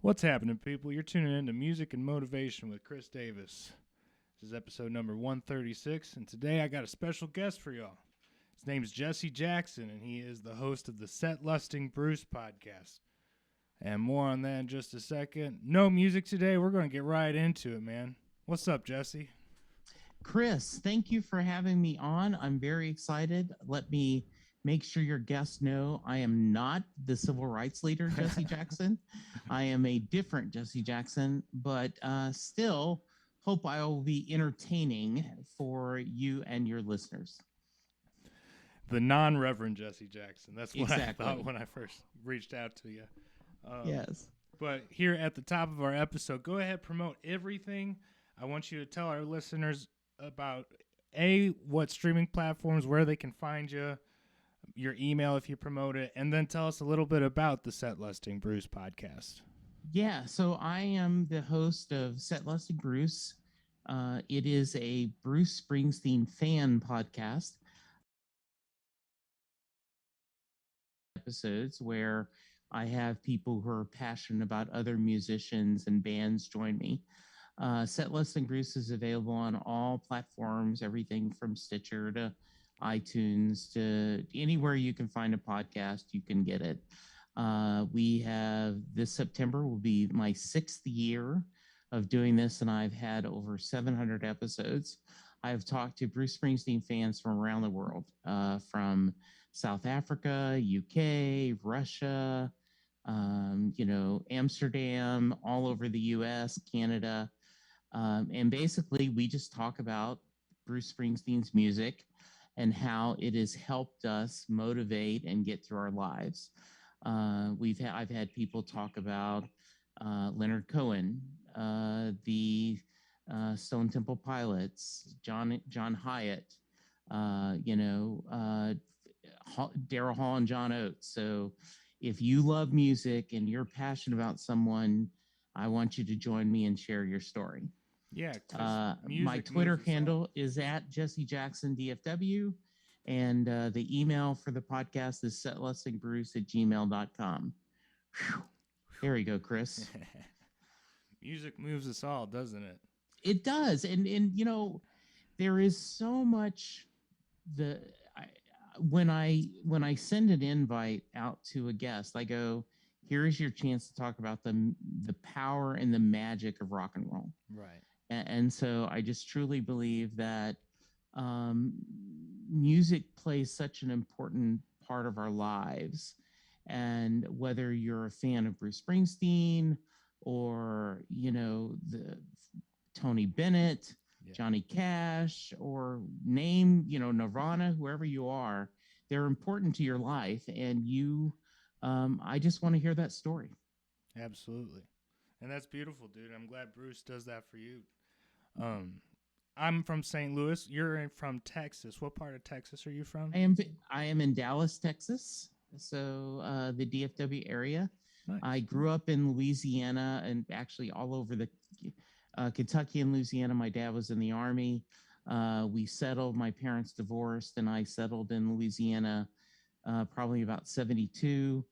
What's happening, people? You're tuning in to Music and Motivation with Chris Davis. This is episode number 136, and today I got a special guest for y'all. His name's Jesse Jackson, and he is the host of the Set Lusting Bruce podcast. And more on that in just a second. No music today. We're going to get right into it, man. What's up, Jesse? Chris, thank you for having me on. I'm very excited. Let me make sure your guests know I am not the civil rights leader, Jesse Jackson. I am a different Jesse Jackson, but still hope I will be entertaining for you and your listeners. The non-Reverend Jesse Jackson. That's what Exactly. I thought when I first reached out to you. Yes. But here at the top of our episode, go ahead, promote everything. I want you to tell our listeners about what streaming platforms, where they can find you, your email if you promote it, and then tell us a little bit about the Set Lusting Bruce podcast. Yeah, so I am the host of Set Lusting Bruce. It is a Bruce Springsteen fan podcast. Episodes where I have people who are passionate about other musicians and bands join me. Set Lusting Bruce is available on all platforms, everything from Stitcher to iTunes to anywhere you can find a podcast, you can get it. We have this September will be my 6th year of doing this, and I've had over 700 episodes. I've talked to Bruce Springsteen fans from around the world, from South Africa, UK, Russia, Amsterdam, all over the US, Canada. And basically, we just talk about Bruce Springsteen's music and how it has helped us motivate and get through our lives. I've had people talk about Leonard Cohen, the Stone Temple Pilots, John Hyatt, Daryl Hall and John Oates. So if you love music and you're passionate about someone, I want you to join me and share your story. Yeah. My Twitter handle is at Jesse Jackson DFW. And the email for the podcast is setlustingbruce@gmail.com. There you go, Chris. Music moves us all, doesn't it? It does. And there is so much when I send an invite out to a guest, I go, here is your chance to talk about the power and the magic of rock and roll. Right. And so I just truly believe that music plays such an important part of our lives. And whether you're a fan of Bruce Springsteen or, the Tony Bennett, Johnny Cash, or name, Nirvana, whoever you are, they're important to your life. And I just want to hear that story. Absolutely. And that's beautiful, dude. I'm glad Bruce does that for you. I'm from St. Louis. You're from Texas. What part of Texas are you from? I am in Dallas, Texas. So the DFW area. Nice. I grew up in Louisiana and actually all over the Kentucky and Louisiana. My dad was in the Army. We settled. My parents divorced, and I settled in Louisiana probably about 72.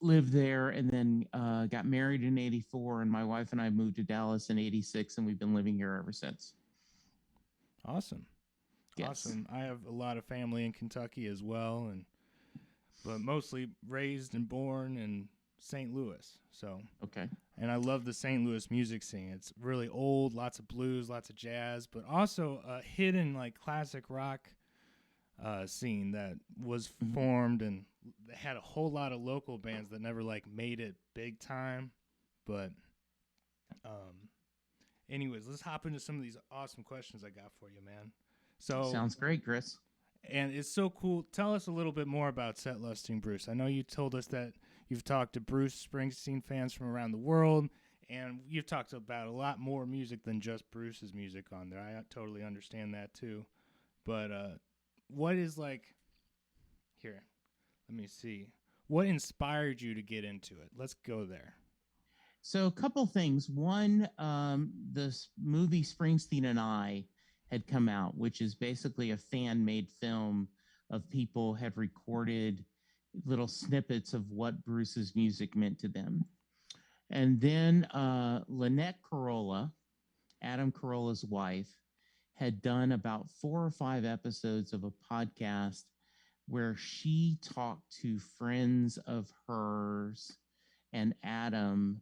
Lived there, and then got married in 84, and my wife and I moved to Dallas in 86, and we've been living here ever since. Awesome. Yes. Awesome. I have a lot of family in Kentucky as well, but mostly raised and born in St. Louis. So okay. And I love the St. Louis music scene. It's really old, lots of blues, lots of jazz, but also a hidden classic rock scene that was formed, and had a whole lot of local bands that never made it big time. But anyways, let's hop into some of these awesome questions I got for you, man. So sounds great, Chris. And it's so cool. Tell us a little bit more about Set Lusting Bruce. I know you told us that you've talked to Bruce Springsteen fans from around the world, and you've talked about a lot more music than just Bruce's music on there. I totally understand that too. But what is here, let me see. What inspired you to get into it? Let's go there. So a couple things. One, this movie Springsteen and I had come out, which is basically a fan-made film of people have recorded little snippets of what Bruce's music meant to them. And then Lynette Carolla, Adam Carolla's wife, had done about 4 or 5 episodes of a podcast where she talked to friends of hers and Adam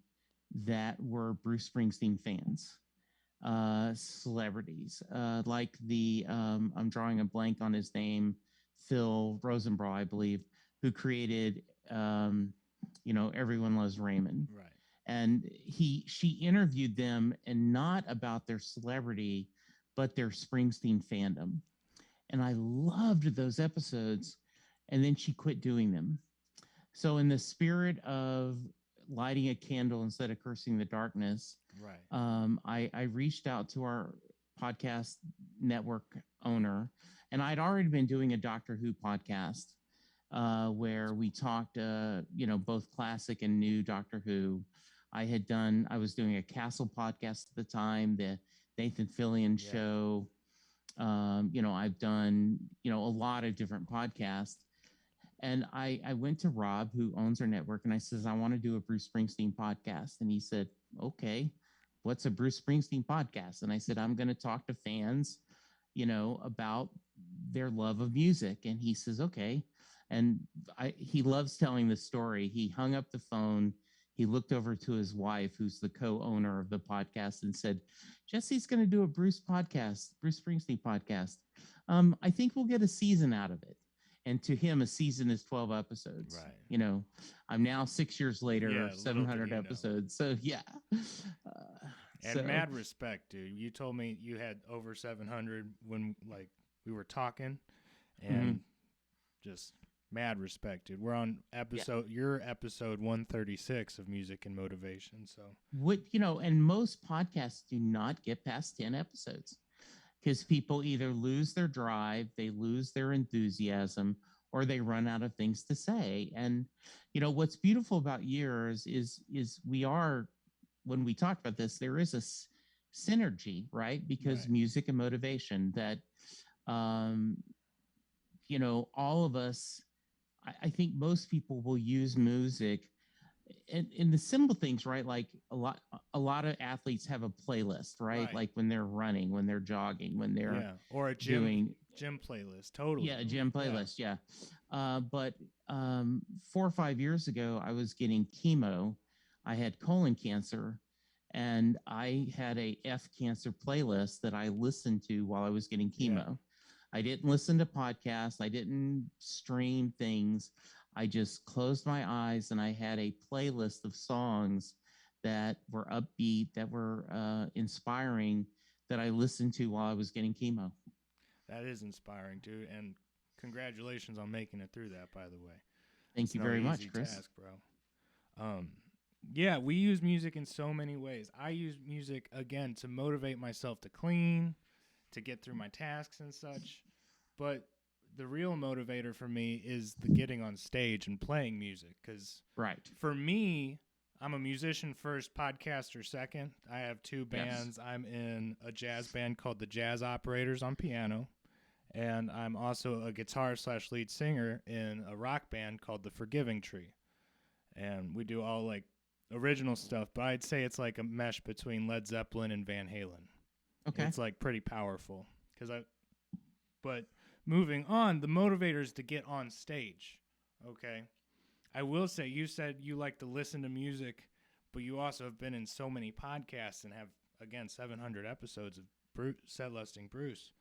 that were Bruce Springsteen fans, celebrities, like I'm drawing a blank on his name, Phil Rosenbrough, I believe, who created, Everyone Loves Raymond. Right. And she interviewed them, and not about their celebrity, but their Springsteen fandom. And I loved those episodes. And then she quit doing them. So, in the spirit of lighting a candle instead of cursing the darkness, Right. I reached out to our podcast network owner, and I'd already been doing a Doctor Who podcast where we talked, both classic and new Doctor Who. I was doing a Castle podcast at the time, the Nathan Fillion show. I've done, a lot of different podcasts. And I went to Rob, who owns our network, and I says, I want to do a Bruce Springsteen podcast. And he said, okay, what's a Bruce Springsteen podcast? And I said, I'm going to talk to fans, about their love of music. And he says, okay. And he loves telling the story. He hung up the phone. He looked over to his wife, who's the co-owner of the podcast, and said, Jesse's going to do a Bruce Springsteen podcast. I think we'll get a season out of it. And to him, a season is 12 episodes. Right. I'm now 6 years later, 700 episodes. So, yeah. And mad respect, dude. You told me you had over 700 when, we were talking. And just mad respect, dude. We're on your episode 136 of Music and Motivation. So, and most podcasts do not get past 10 episodes. Because people either lose their drive, they lose their enthusiasm, or they run out of things to say. And, what's beautiful about yours is when we talk about this, there is a synergy, right? Because music and motivation that, all of us, I think most people will use music in the simple things, right? Like a lot of athletes have a playlist, right? Like when they're running, when they're jogging, when they're or a gym playlist. Totally. Yeah, a gym playlist. Yeah. But 4 or 5 years ago, I was getting chemo. I had colon cancer, and I had a F cancer playlist that I listened to while I was getting chemo. Yeah. I didn't listen to podcasts. I didn't stream things. I just closed my eyes, and I had a playlist of songs that were upbeat, that were inspiring, that I listened to while I was getting chemo. That is inspiring, dude. And congratulations on making it through that, by the way. Thank you very much, Chris. Task, bro. We use music in so many ways. I use music, again, to motivate myself to clean, to get through my tasks and such. But the real motivator for me is the getting on stage and playing music. Because for me, I'm a musician first, podcaster second. I have 2 bands. Yes. I'm in a jazz band called the Jazz Operators on piano. And I'm also a guitar/lead singer in a rock band called the Forgiving Tree. And we do all original stuff, but I'd say it's like a mesh between Led Zeppelin and Van Halen. Okay. It's pretty powerful. But moving on, the motivators to get on stage. Okay. I will say, you said you like to listen to music, but you also have been in so many podcasts and have, again, 700 episodes of Set Listing Bruce.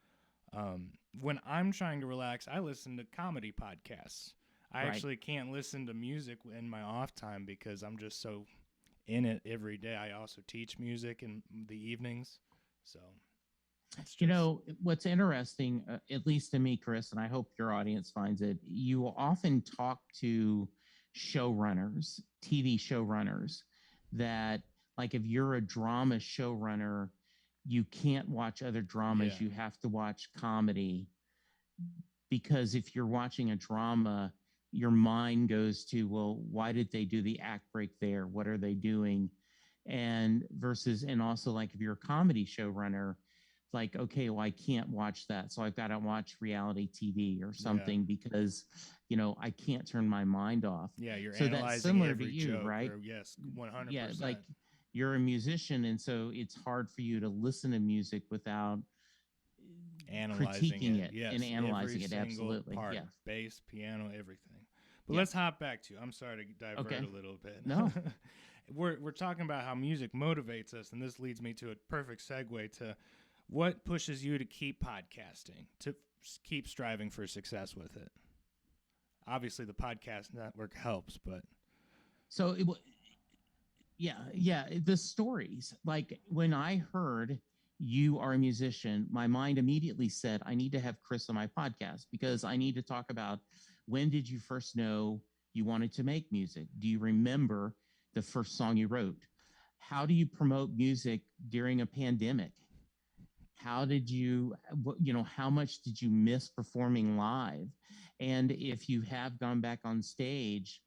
When I'm trying to relax, I listen to comedy podcasts. I actually can't listen to music in my off time because I'm just so in it every day. I also teach music in the evenings. So, what's interesting, at least to me, Chris, and I hope your audience finds it, you will often talk to showrunners, TV showrunners, that if you're a drama showrunner, you can't watch other dramas. Yeah. You have to watch comedy, because if you're watching a drama, your mind goes to, well, why did they do the act break there? What are they doing? And also if you're a comedy showrunner, okay, well, I can't watch that. So I've got to watch reality TV or something because I can't turn my mind off. Yeah, you're So that's analyzing similar to every you, joke. right? Or yes, 100%. Yeah, like you're a musician, and so it's hard for you to listen to music without analyzing critiquing it. it Yes, and analyzing every it. single Absolutely. part, Yeah. bass, piano, everything. But Yeah. let's hop back to. I'm sorry to divert Okay. a little bit. No. we're talking about how music motivates us, and this leads me to a perfect segue to what pushes you to keep podcasting, to keep striving for success with it. Obviously, the podcast network helps, but So yeah, the stories. Like when I heard you are a musician, my mind immediately said, I need to have Chris on my podcast because I need to talk about when did you first know you wanted to make music? Do you remember the first song you wrote? How do you promote music during a pandemic? How did how much did you miss performing live? And if you have gone back on stage,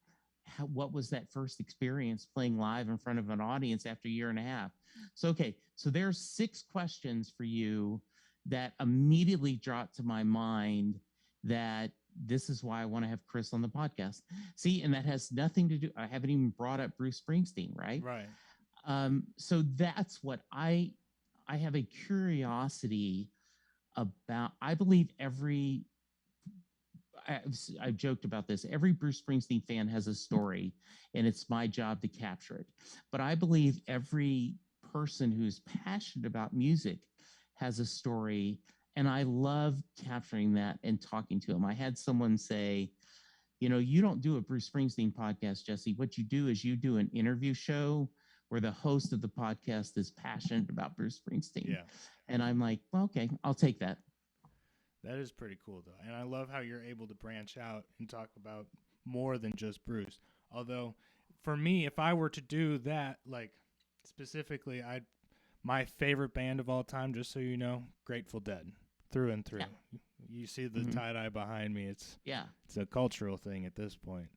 what was that first experience playing live in front of an audience after a year and a half? So there's 6 questions for you that immediately dropped to my mind that this is why I want to have Chris on the podcast. See, and that has nothing to do, I haven't even brought up Bruce Springsteen, right? right. So that's what I have a curiosity about. I believe I've joked about this. Every Bruce Springsteen fan has a story, and it's my job to capture it. But I believe every person who's passionate about music has a story, and I love capturing that and talking to them. I had someone say, you don't do a Bruce Springsteen podcast, Jesse. What you do is you do an interview show where the host of the podcast is passionate about Bruce Springsteen. Yeah. And I'm like, well, okay, I'll take that. That is pretty cool, though. And I love how you're able to branch out and talk about more than just Bruce. Although, for me, if I were to do that, like, specifically, my favorite band of all time, just so you know, Grateful Dead, through and through. Yeah. You see the tie-dye behind me. It's a cultural thing at this point.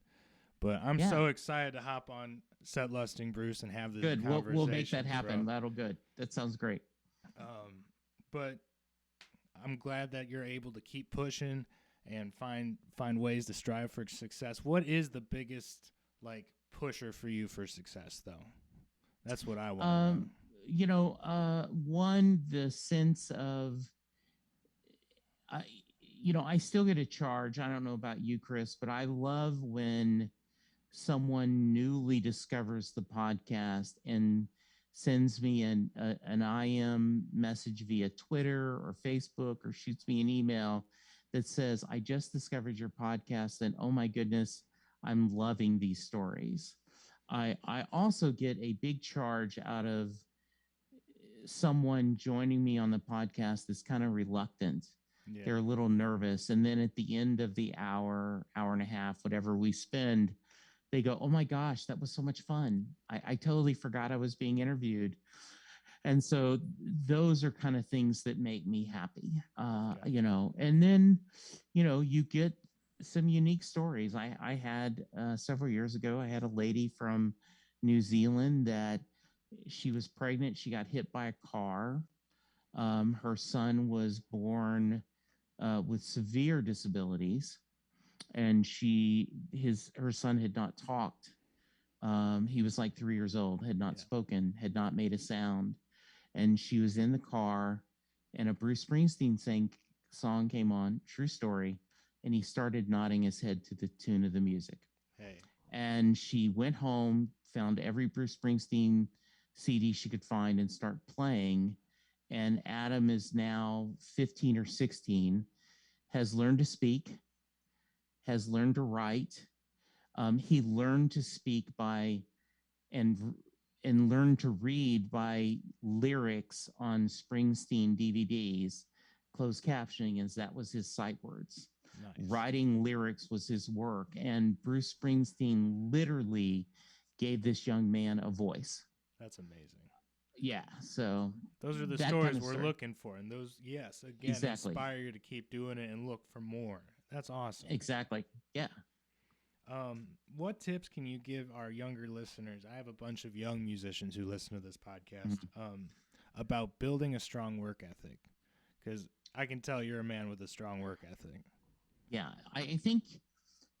But I'm so excited to hop on Set Lusting Bruce and have this conversation. We'll make that happen. That'll good. That sounds great. But I'm glad that you're able to keep pushing and find ways to strive for success. What is the biggest pusher for you for success, though? That's what I want to know. One, the sense of I still get a charge. I don't know about you, Chris, but I love when someone newly discovers the podcast and sends me an IM message via Twitter or Facebook or shoots me an email that says, I just discovered your podcast and oh my goodness, I'm loving these stories. I also get a big charge out of someone joining me on the podcast that's kind of reluctant. Yeah. They're a little nervous. And then at the end of the hour and a half, whatever we spend, they go, oh my gosh, that was so much fun. I totally forgot I was being interviewed. And so those are kind of things that make me happy, and then, you get some unique stories. I had several years ago, I had a lady from New Zealand that she was pregnant. She got hit by a car. Her son was born with severe disabilities. And her son had not talked. He was like 3 years old, had not spoken, had not made a sound. And she was in the car and a Bruce Springsteen song came on, true story. And he started nodding his head to the tune of the music. Hey. And she went home, found every Bruce Springsteen CD she could find and start playing. And Adam is now 15 or 16, has learned to speak, has learned to write. He learned to speak and learned to read by lyrics on Springsteen DVDs. Closed captioning, as that was his sight words. Nice. Writing lyrics was his work. And Bruce Springsteen literally gave this young man a voice. That's amazing. Yeah, so those are the stories we're looking for, and those, inspire you to keep doing it and look for more. That's awesome. Exactly. Yeah. What tips can you give our younger listeners? I have a bunch of young musicians who listen to this podcast about building a strong work ethic, because I can tell you're a man with a strong work ethic. Yeah, I think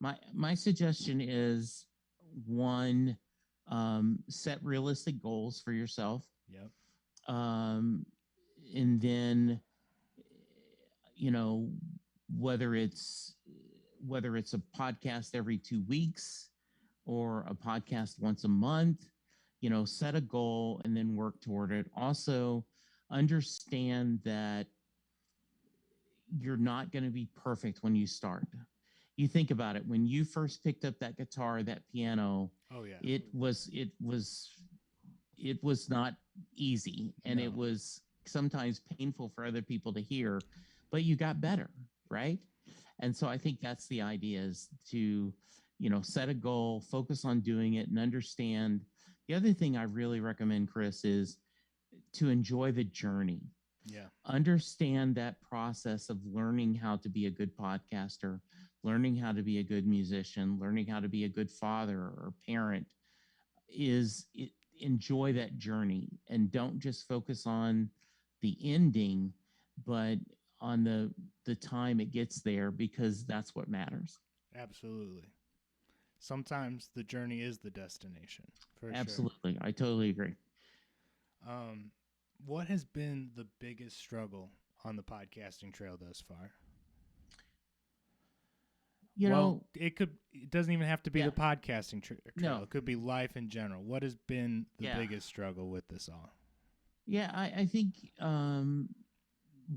My suggestion is one, set realistic goals for yourself. Yep. Um, and then, you know, whether it's whether it's a podcast every 2 weeks or a podcast once a month, set a goal and then work toward it. Also, understand that you're not going to be perfect when you start. You think about it, when you first picked up that guitar, that piano, Oh yeah. it was not easy, and No. it was sometimes painful for other people to hear, but you got better, right? And so I think that's the idea, is to set a goal, focus on doing it, and understand. The other thing I really recommend, Chris, is to enjoy the journey. Yeah. Understand that process of learning how to be a good podcaster, learning how to be a good musician, learning how to be a good father or parent. Enjoy that journey, and don't just focus on the ending, but on the time it gets there, because that's what matters. Absolutely. Sometimes the journey is the destination, for sure. Absolutely, I totally agree. Um, what has been the biggest struggle on the podcasting trail thus far? You Well, know, it doesn't even have to be yeah, the podcasting trail. no, It could be life in general. What has been the yeah, biggest struggle with this all? yeah. I think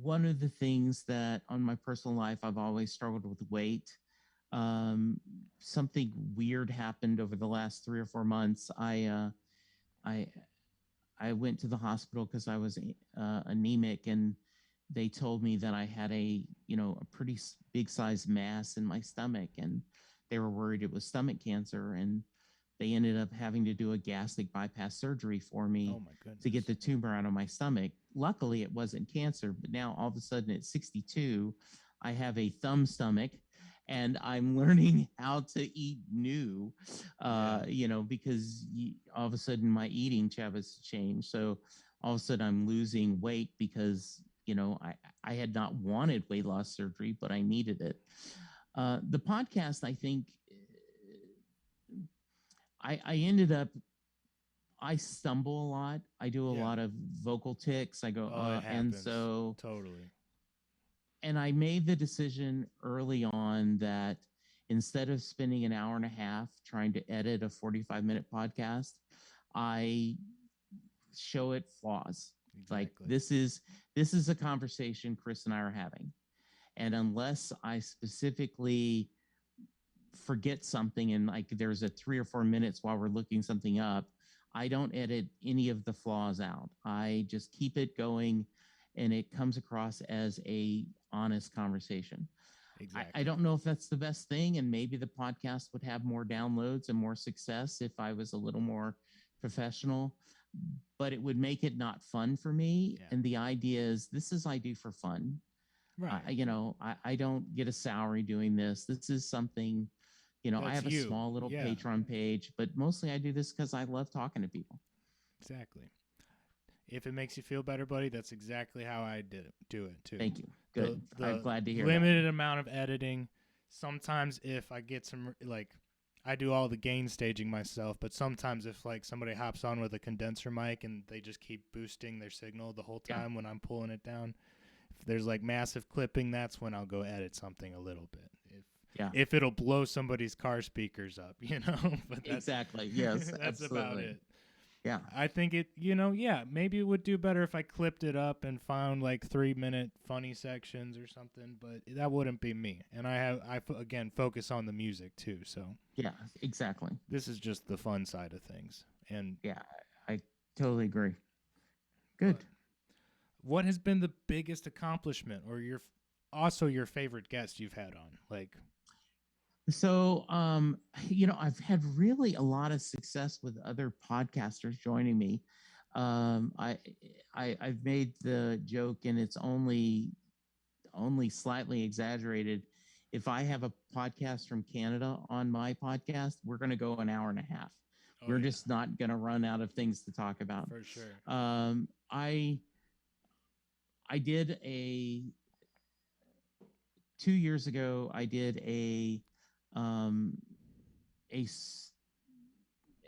one of the things that on my personal life I've always struggled with weight. Um, Something weird happened over the last 3 or 4 months. I I went to the hospital because I was anemic, and they told me that I had a pretty big sized mass in my stomach, and they were worried it was stomach cancer, and they ended up having to do a gastric bypass surgery for Oh me my to get goodness. the tumor out of my stomach. Luckily, it wasn't cancer, but now all of a sudden at 62, I have a thumb stomach, and I'm learning how to eat new, Yeah. because all of a sudden my eating habits changed. So all of a sudden I'm losing weight because, I had not wanted weight loss surgery, but I needed it. The podcast, I think, I ended up, I stumble a lot. I do a Yeah. lot of vocal tics. I go, Oh, it and happens. so, Totally. and I made the decision early on that instead of spending an hour and a half trying to edit a 45-minute podcast, I show it flaws. Like, Exactly. this is a conversation Chris and I are having. And unless I specifically forget something, and like there's a 3 or 4 minutes while we're looking something up, I don't edit any of the flaws out. I just keep it going, and it comes across as a honest conversation. I Exactly. don't know if that's the best thing, and maybe the podcast would have more downloads and more success if I was a little more professional, but it would make it not fun for me. Yeah. And the idea is, this is I do for fun. Right. I don't get a salary doing this. This is something, I That's have a you. small little Yeah. Patreon page, but mostly I do this because I love talking to people. Exactly. If it makes you feel better, buddy, that's exactly how I do it too. Thank you. The Good. I'm glad to hear that. limited amount of editing. Sometimes if I get some like I do all the gain staging myself, but sometimes if like somebody hops on with a condenser mic and they just keep boosting their signal the whole Yeah. time when I'm pulling it down, if there's like massive clipping, that's when I'll go edit something a little bit. Yeah. If it'll blow somebody's car speakers up, but that's Exactly. Yes, that's about absolutely. it. Yeah. I think yeah, maybe it would do better if I clipped it up and found like 3-minute funny sections or something, but that wouldn't be me. And again, focus on the music too. So Yeah, exactly. this is just the fun side of things. And Yeah, I totally agree. but Good. what has been the biggest accomplishment or also your favorite guest you've had on? Like, So, I've had really a lot of success with other podcasters joining me. Um, I, I've made the joke, and it's only slightly exaggerated. If I have a podcast from Canada on my podcast, we're going to go an hour and a half. oh We're yeah, just not going to run out of things to talk about. for sure. Um, I I did a 2 years ago. I did a um, a s-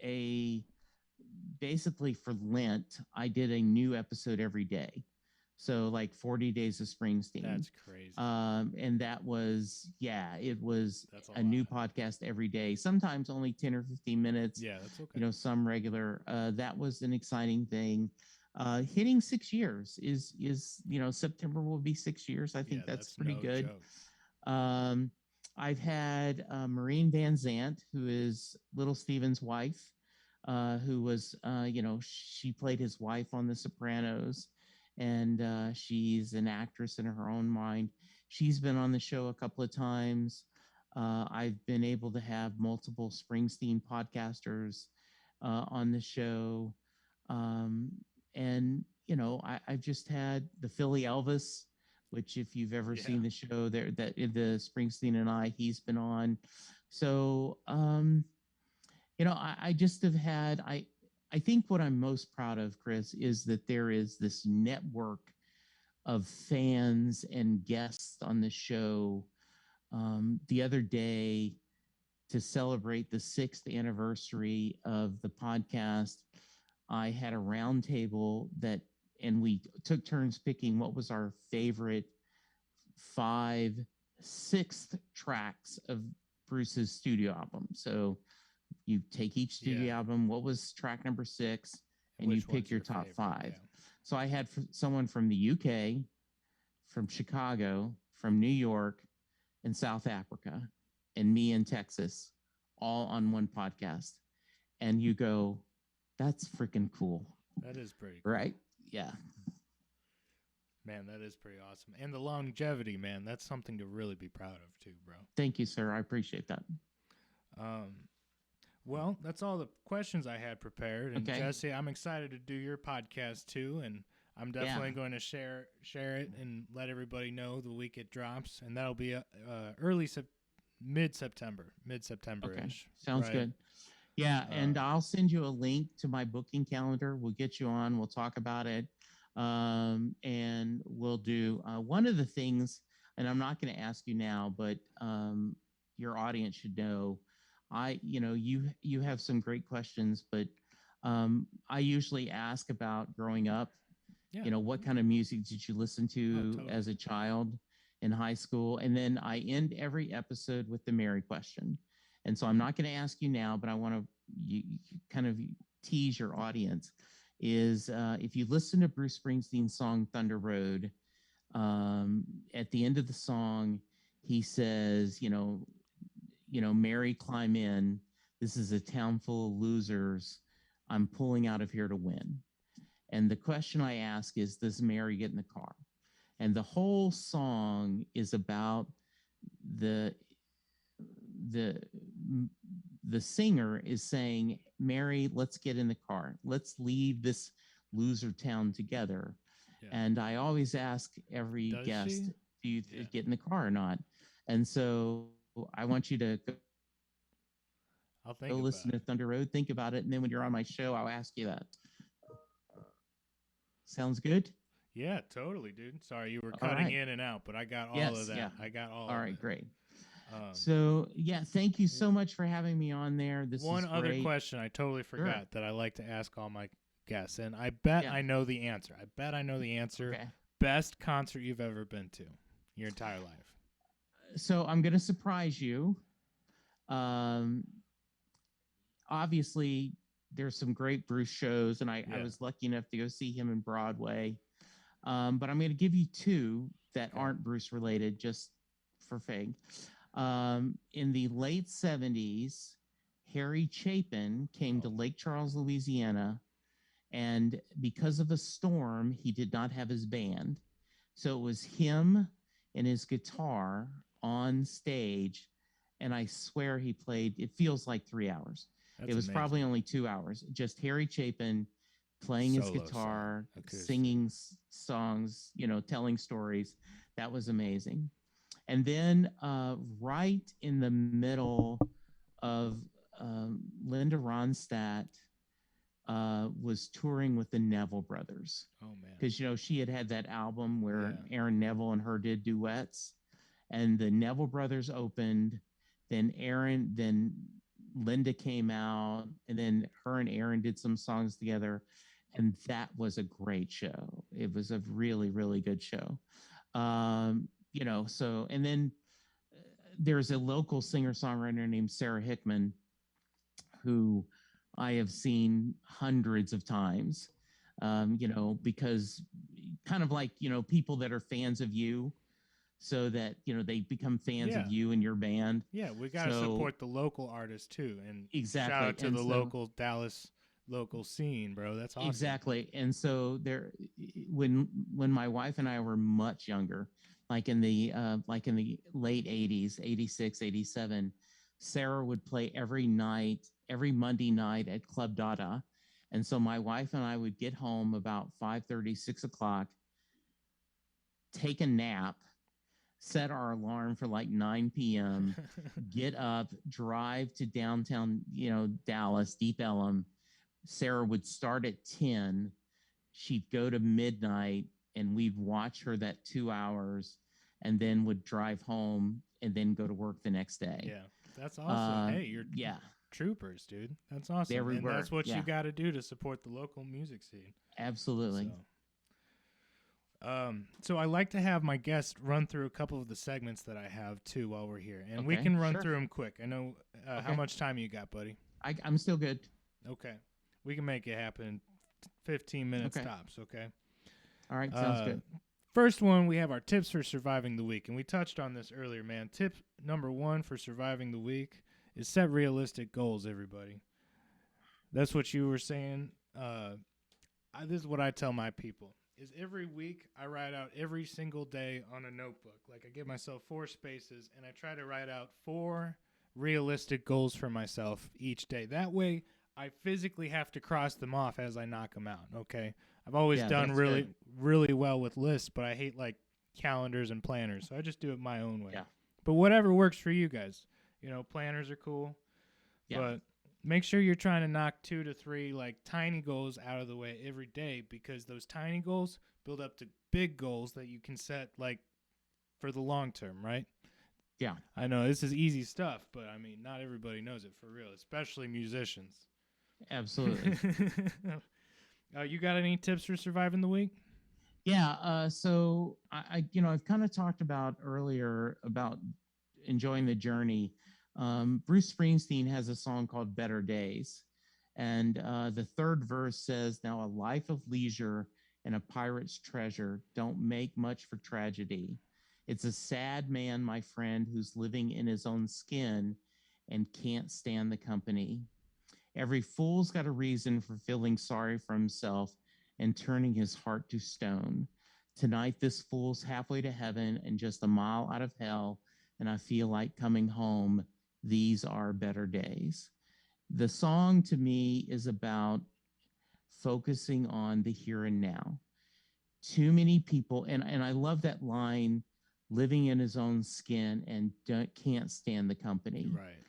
a basically for Lent, I did a new episode every day. So like 40 days of Springsteen. That's crazy. And that was, yeah, it was That's a a lot. new podcast every day, sometimes only 10 or 15 minutes, Yeah, that's okay. you know, some regular. That was an exciting thing. Hitting 6 years you know, September will be 6 years. I Yeah, think that's that's pretty no good. joke. Um, I've had Maureen Van Zant, who is Little Steven's wife, who was, you know, she played his wife on The Sopranos, and she's an actress in her own mind. She's been on the show a couple of times. I've been able to have multiple Springsteen podcasters on the show. Um, and, you know, I've just had the Philly Elvis, which if you've ever Yeah. seen the show there, that the Springsteen and I, he's been on. So, you know, I just have had, I think what I'm most proud of, Chris, is that there is this network of fans and guests on the show. The other day, to celebrate the 6th anniversary of the podcast, I had a roundtable that, and we took turns picking what was our favorite five, sixth tracks of Bruce's studio album. So you take each studio Yeah. album, what was track number 6, and you Which one's pick your your top favorite? 5. Yeah. So I had someone from the UK, from Chicago, from New York, and South Africa, and me in Texas, all on one podcast. And you go, that's freaking cool, That is pretty cool. right? Yeah. Man, that is pretty awesome. And the longevity, man, that's something to really be proud of too, bro. Thank you, sir. I appreciate that. Um, well, that's all the questions I had prepared. And Okay. Jesse, I'm excited to do your podcast too, and I'm Yeah. definitely going to share it and let everybody know the week it drops, and that'll be early mid September Okay. ish. Sounds right? good. Yeah, and Uh, I'll send you a link to my booking calendar. We'll get you on. We'll talk about it, and we'll do one of the things. And I'm not going to ask you now, but your audience should know. You know, you have some great questions, but I usually ask about growing up. yeah, You know, what kind of music did you listen oh, to totally. as a child in high school? And then I end every episode with the Mary question. And so I'm not going to ask you now, but I want to you kind of tease your audience. Is if you listen to Bruce Springsteen's song Thunder Road, at the end of the song, he says, Mary, climb in. This is a town full of losers. I'm pulling out of here to win. And the question I ask is, does Mary get in the car? And the whole song is about the the the singer is saying, Mary, let's get in the car. Let's leave this loser town together. Yeah. And I always ask every Does guest, she? do you Yeah. get in the car or not? And so I want you to I'll go think listen about to it. Thunder Road, think about it, and then when you're on my show, I'll ask you that. Sounds good? Yeah, totally, dude. Sorry, you were All cutting right. in and out, but I got all Yes, of that. yeah. I got all All of right, it. great. Um, So, yeah, thank you so much for having me on there. This one is other great. question I totally Sure. forgot that I like to ask all my guests, and I bet Yeah. I know the answer. I bet I know the answer. Okay. Best concert you've ever been to your entire life. So I'm going to surprise you. Um, Obviously, there's some great Bruce shows, and I Yeah. was lucky enough to go see him in Broadway. But I'm going to give you two that Okay. aren't Bruce related, just for fame. In the late 70s, Harry Chapin came to Lake Charles, Louisiana, and because of a storm, he did not have his band. So it was him and his guitar on stage, and I swear he played, it feels like 3 hours. That's It was amazing. probably only 2 hours. Just Harry Chapin playing his Solo guitar, song, acoustic. singing songs, telling stories. That was amazing. And then right in the middle of Linda Ronstadt was touring with the Neville Brothers. Oh man. Because, she had that album where Yeah. Aaron Neville and her did duets. And the Neville Brothers opened. Then Linda came out, and then her and Aaron did some songs together, and that was a great show. It was a really, really good show. So and then there's a local singer songwriter named Sarah Hickman who I have seen hundreds of times. Because kind of like people that are fans of you, so that they become fans of you and your band. Yeah, we got to support the local artists too, and exactly. Shout out to the local Dallas local scene, bro. That's awesome. Exactly. And so when my wife and I were much younger, like in the late 80s, 86, 87, Sarah would play every Monday night at Club Dada. And so my wife and I would get home about 5:30, 6 o'clock, take a nap, set our alarm for like 9 p.m., get up, drive to downtown, Dallas, Deep Ellum. Sarah would start at 10. She'd go to midnight, and we'd watch her that 2 hours, and then would drive home and then go to work the next day. Yeah, that's awesome. Hey, you're troopers, dude. That's awesome. And that's what you got to do to support the local music scene. Absolutely. So I like to have my guests run through a couple of the segments that I have too while we're here, and we can run through them quick. I know how much time you got, buddy. I'm still good. Okay, we can make it happen in 15 minutes tops. Okay. All right, sounds good. First one, we have our tips for surviving the week, and we touched on this earlier, man. Tip number 1 for surviving the week is set realistic goals. Everybody, that's what you were saying. This is what I tell my people. Is every week I write out every single day on a notebook. Like I give myself 4 spaces, and I try to write out 4 realistic goals for myself each day. That way I physically have to cross them off as I knock them out, okay? I've always done really well with lists, but I hate like calendars and planners, so I just do it my own way. Yeah. But whatever works for you guys. Planners are cool, but make sure you're trying to knock 2 to 3 like tiny goals out of the way every day, because those tiny goals build up to big goals that you can set like for the long term, right? Yeah. I know this is easy stuff, but I mean, not everybody knows it for real, especially musicians. Absolutely. You got any tips for surviving the week? Yeah. So I've kind of talked about earlier about enjoying the journey. Bruce Springsteen has a song called Better Days. And the 3rd verse says, "Now a life of leisure and a pirate's treasure don't make much for tragedy. It's a sad man, my friend, who's living in his own skin and can't stand the company. Every fool's got a reason for feeling sorry for himself and turning his heart to stone. Tonight, this fool's halfway to heaven and just a mile out of hell, and I feel like coming home. These are better days." The song to me is about focusing on the here and now. Too many people, and I love that line, living in his own skin and can't stand the company. Right.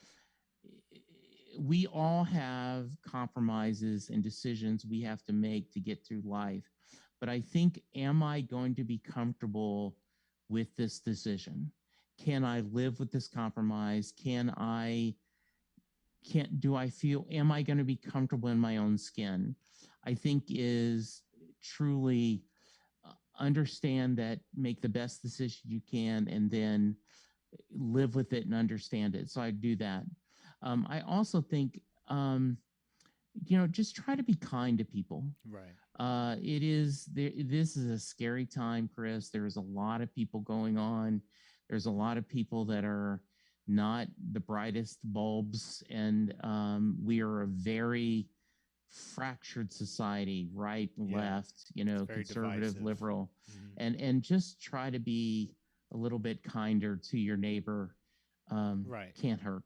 We all have compromises and decisions we have to make to get through life. But I think, am I going to be comfortable with this decision? Can I live with this compromise? Am I going to be comfortable in my own skin? I think is truly understand that, make the best decision you can, and then live with it and understand it. So I do that. I also think, just try to be kind to people. Right. This is a scary time, Chris. There's a lot of people going on. There's a lot of people that are not the brightest bulbs. And we are a very fractured society, right, left, conservative, divisive, liberal. Mm-hmm. And just try to be a little bit kinder to your neighbor. Right. Can't hurt.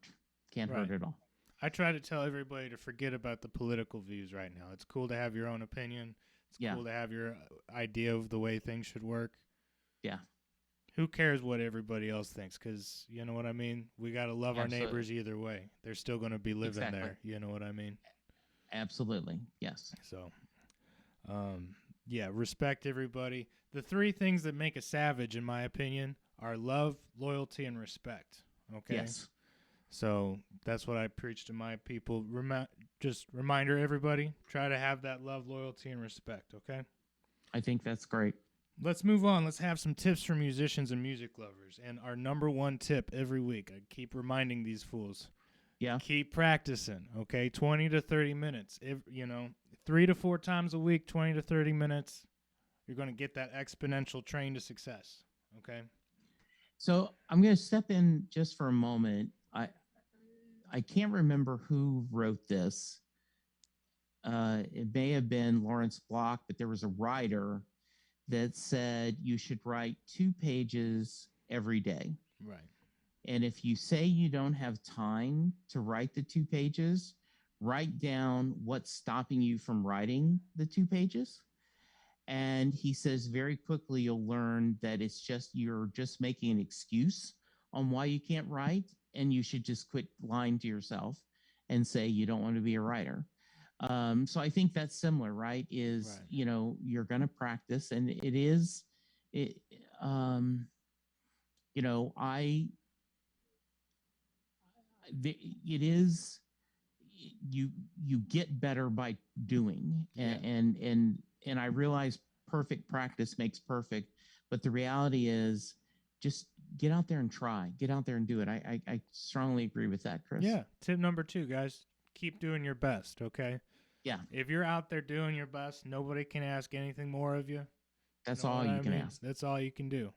Can't hurt at all. I try to tell everybody to forget about the political views right now. It's cool to have your own opinion. It's cool to have your idea of the way things should work. Yeah. Who cares what everybody else thinks? Because, you know what I mean? We got to love our neighbors either way. They're still going to be living there. You know what I mean? Absolutely. Yes. So, respect everybody. The 3 things that make a savage, in my opinion, are love, loyalty, and respect. Okay? Yes. So that's what I preach to my people. Just reminder everybody, try to have that love, loyalty, and respect, okay? I think that's great. Let's move on. Let's have some tips for musicians and music lovers. And our number one tip every week, I keep reminding these fools. Yeah. Keep practicing, okay? 20 to 30 minutes. If, 3 to 4 times a week, 20 to 30 minutes. You're going to get that exponential train to success, okay? So I'm going to step in just for a moment. I can't remember who wrote this. It may have been Lawrence Block, but there was a writer that said you should write 2 pages every day. Right. And if you say you don't have time to write the 2 pages, write down what's stopping you from writing the 2 pages. And he says very quickly you'll learn that you're just making an excuse on why you can't write, and you should just quit lying to yourself and say you don't want to be a writer. So I think that's similar, right? You're going to practice, and it is you get better by doing, and I realize perfect practice makes perfect, but the reality is just get out there and try. Get out there and do it. I strongly agree with that, Chris. Yeah. Tip number 2, guys, keep doing your best, okay? Yeah. If you're out there doing your best, nobody can ask anything more of you. That's all you can ask. That's all you can do.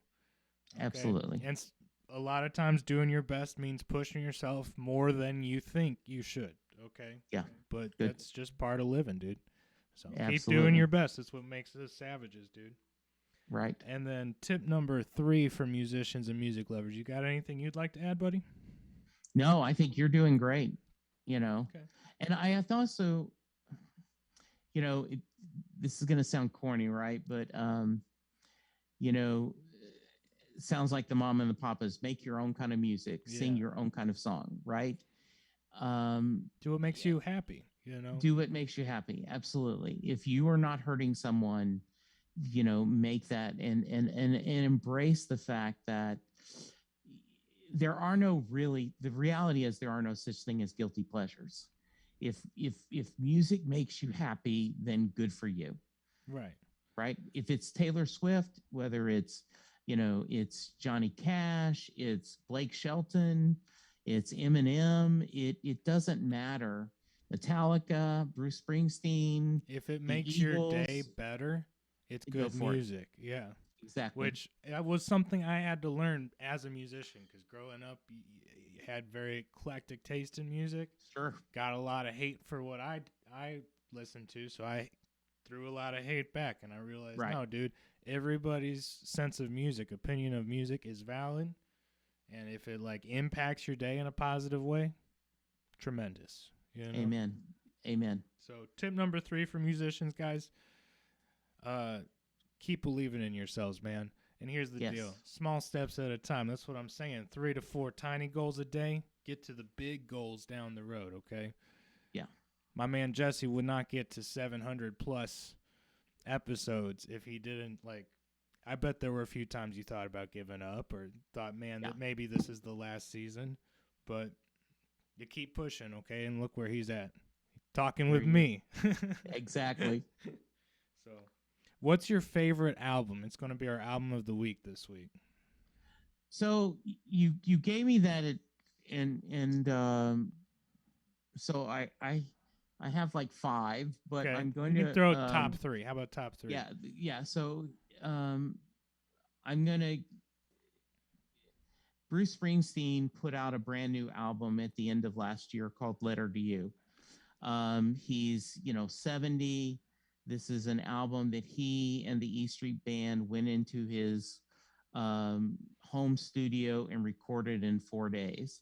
Okay? Absolutely. And a lot of times doing your best means pushing yourself more than you think you should, okay? Yeah. But that's just part of living, dude. So keep Absolutely. doing your best. That's what makes us savages, dude. Right. And then tip number 3 for musicians and music lovers. You got anything you'd like to add, buddy? No, I think you're doing great, Okay. And I have also, this is going to sound corny, right? But, it sounds like the mom and the papas. Make your own kind of music, sing your own kind of song, right? Do what makes you happy, Do what makes you happy. Absolutely. If you are not hurting someone, make that and embrace the fact that the reality is there are no such thing as guilty pleasures. If music makes you happy, then good for you. Right. If it's Taylor Swift, whether it's Johnny Cash, it's Blake Shelton, it's Eminem, it doesn't matter. Metallica, Bruce Springsteen. If it makes your day better, it's good music. Yeah. Exactly. Which was something I had to learn as a musician, because growing up, you had very eclectic taste in music. Sure. Got a lot of hate for what I listened to, so I threw a lot of hate back, and I realized, no, dude, everybody's sense of music, opinion of music is valid, and if it impacts your day in a positive way, tremendous. Amen. So tip number 3 for musicians, guys, keep believing in yourselves, man. And here's the deal. Small steps at a time. That's what I'm saying. 3 to 4 tiny goals a day. Get to the big goals down the road, okay? Yeah. My man Jesse would not get to 700 plus episodes if he didn't, I bet there were a few times you thought about giving up or thought, man, that maybe this is the last season. But you keep pushing, okay? And look where he's at. Talking with me. Exactly. So, what's your favorite album? It's going to be our album of the week this week. So you gave me that, so I have 5, but I'm going to throw top 3. How about top 3? Yeah. So I'm gonna. Bruce Springsteen put out a brand new album at the end of last year called "Letter to You." He's 70. This is an album that he and the E Street Band went into his home studio and recorded in 4 days.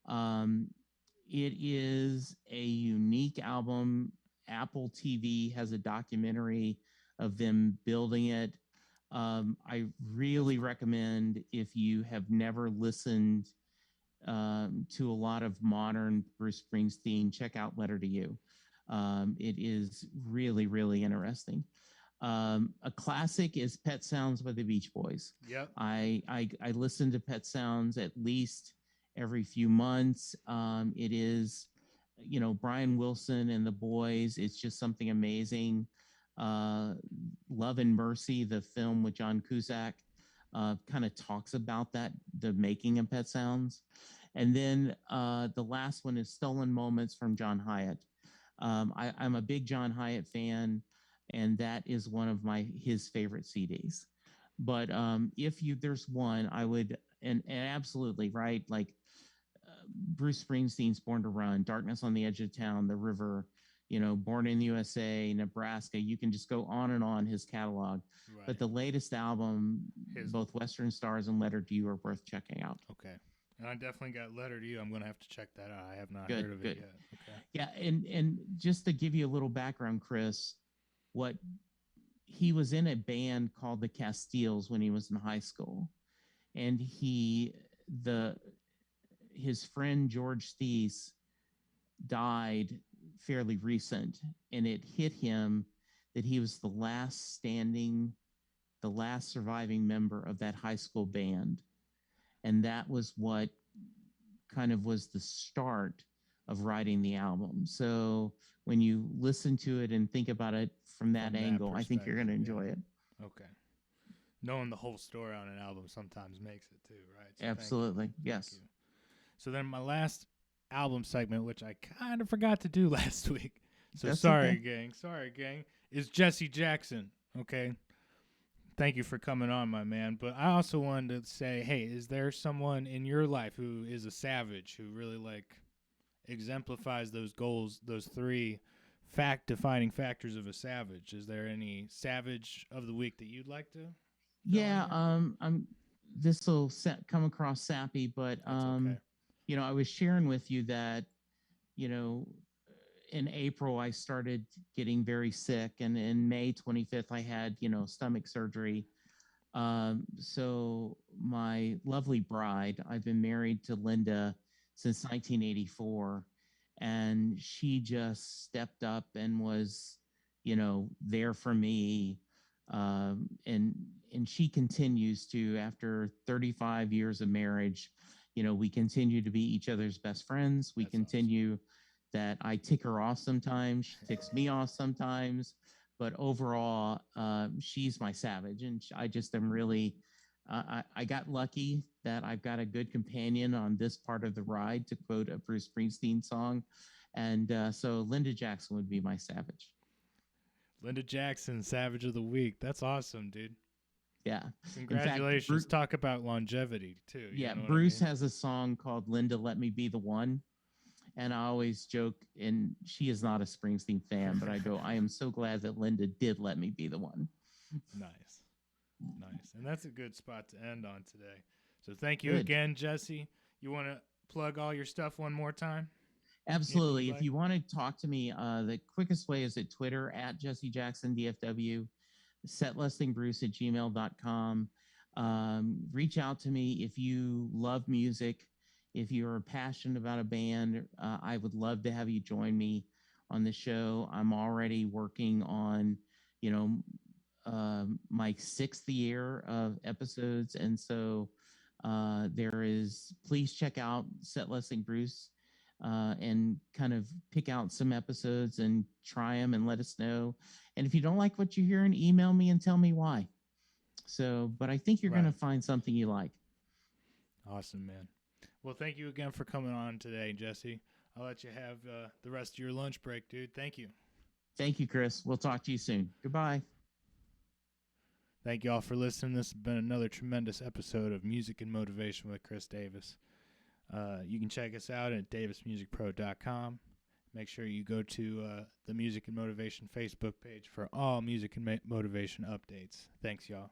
It is a unique album. Apple TV has a documentary of them building it. I really recommend, if you have never listened to a lot of modern Bruce Springsteen, check out Letter to You. It is really, really interesting. A classic is Pet Sounds by the Beach Boys. Yep. I listen to Pet Sounds at least every few months. It is, Brian Wilson and the boys. It's just something amazing. Love and Mercy, the film with John Cusack, kind of talks about that, the making of Pet Sounds. And then the last one is Stolen Moments from John Hyatt. I'm a big John Hyatt fan, and that is one of his favorite CDs. But if there's one, I would, and absolutely right, like Bruce Springsteen's Born to Run, Darkness on the Edge of Town, The River, Born in the USA, Nebraska. You can just go on and on his catalog. Right. But the latest album, both Western Stars and Letter to You, are worth checking out. Okay. And I definitely got Letter to You. I'm going to have to check that out. I have not heard of it yet. Okay. Yeah, and just to give you a little background, Chris, he was in a band called the Castiles when he was in high school. And his friend George Steese died fairly recent, and it hit him that he was the last surviving member of that high school band. And that was what kind of was the start of writing the album. So when you listen to it and think about it from that angle, I think you're going to enjoy it. Okay. Knowing the whole story on an album sometimes makes it too, right? So absolutely. Yes. So then my last album segment, which I kind of forgot to do last week. So That's sorry, okay. gang, is Jesse Jackson. Okay. Thank you for coming on, my man. But I also wanted to say, hey, is there someone in your life who is a savage, who really exemplifies those goals, those 3 defining factors of a savage? Is there any savage of the week that you'd like to? Yeah, this will come across sappy, but okay. I was sharing with you that, in April I started getting very sick, and in May 25th I had, stomach surgery. So my lovely bride, I've been married to Linda since 1984, and she just stepped up and was, there for me. And she continues to, after 35 years of marriage, we continue to be each other's best friends. We continue awesome. That I tick her off sometimes. She ticks me off sometimes. But overall, she's my savage. And I just am really, I got lucky that I've got a good companion on this part of the ride, to quote a Bruce Springsteen song. And so Linda Jackson would be my savage. Linda Jackson, Savage of the Week. That's awesome, dude. Yeah. Congratulations. Fact, Talk about longevity, too. Yeah, Bruce has a song called Linda, Let Me Be the One. And I always joke, and she is not a Springsteen fan, but I go, I am so glad that Linda did let me be the one. Nice. And that's a good spot to end on today. So thank you again, Jesse. You want to plug all your stuff one more time? Absolutely. If you want to talk to me, the quickest way is at Twitter, at Jesse Jackson DFW, setlistingbruce@gmail.com. Reach out to me if you love music. If you're passionate about a band, I would love to have you join me on the show. I'm already working on, my 6th year of episodes. And so please check out Set Listing Bruce and kind of pick out some episodes and try them and let us know. And if you don't like what you hear, email me and tell me why. So, but I think you're going to find something you like. Awesome, man. Well, thank you again for coming on today, Jesse. I'll let you have the rest of your lunch break, dude. Thank you. Thank you, Chris. We'll talk to you soon. Goodbye. Thank you all for listening. This has been another tremendous episode of Music and Motivation with Chris Davis. You can check us out at davismusicpro.com. Make sure you go to the Music and Motivation Facebook page for all music and motivation updates. Thanks, y'all.